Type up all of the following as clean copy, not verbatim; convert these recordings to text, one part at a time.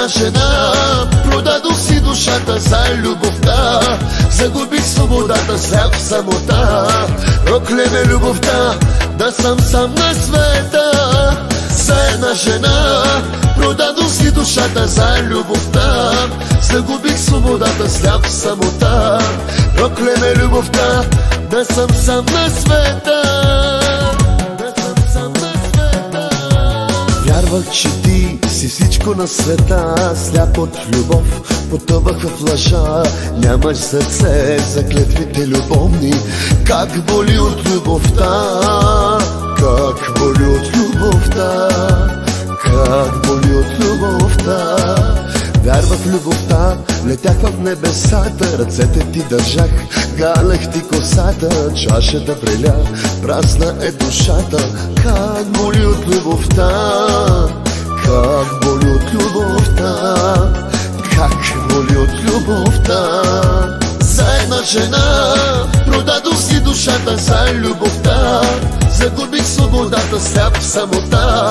една жена. Продадох си душата за любовта, загубих свободата, сляп в самота. Проклеме любовта, да съм сам на света. За една жена продадох си душата за любовта, загубих свободата, сляп в самота. Проклеме любовта, да съм сам на света. Вярвах, че ти си всичко на света, сляп от любов, потъвах в лъжа. Нямаш сърце за клетвите любовни. Как боли от любовта, как боли от любовта, как боли от любовта. Вярвах в любовта, летях в небесата, ръцете ти държах, галех ти косата. Чашата вреля, празна е душата. Как боли от любовта, как боли от любовта, как боли от любовта. За една жена продадох си душата за любовта, загубих свободата, сляп в самота.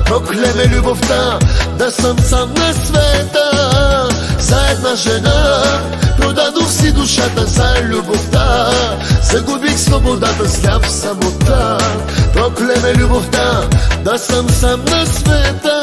Проклеме любовта, да съм сам на света. За една жена продадох си душата за любовта, загубих свободата, сляп в самота. Проклеме любовта, да съм сам на света.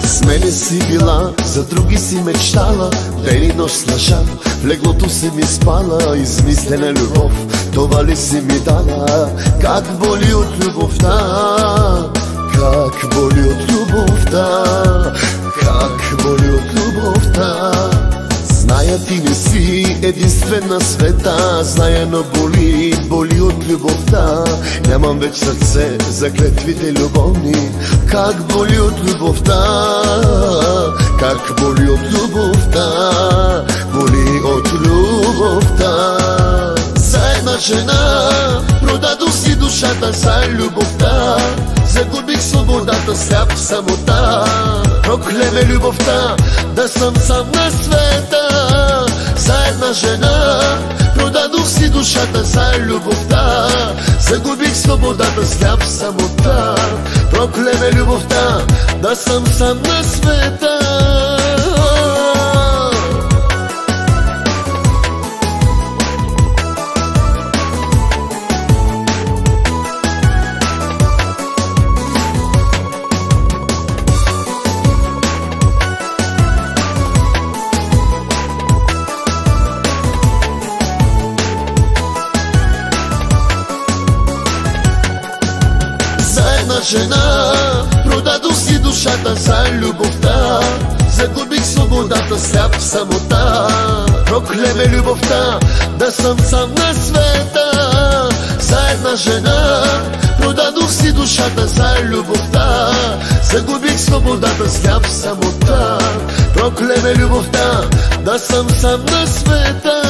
С мене си била, за други си мечтала, ден и нощ с лъжа, в леглото си ми спала. Измислена любов, това ли си ми дала? Как боли от любовта, как боли от любовта, как боли от любовта. Зная, ти не си единствен на света, зная, но боли, боли от любовта. Нямам вече сърце за клетвите любовни. Как боли от любовта, как боли от любовта, боли от любовта. За една жена продадох си душата за любовта, загубих свободата, сляп в самота. Проклеме любовта, да съм сам на света. За една жена продадох си душата за любовта, загубих свободата, сляп в самота. Проклеме любовта, да съм сам на света. Жена продадох си душата за любовта, загубих свободата, сляп в самота. Проклеме любовта, да съм сам на света. За една жена продадох си душата за любовта, загубих свободата, сляп в самота. Проклеме любовта, да съм сам на света.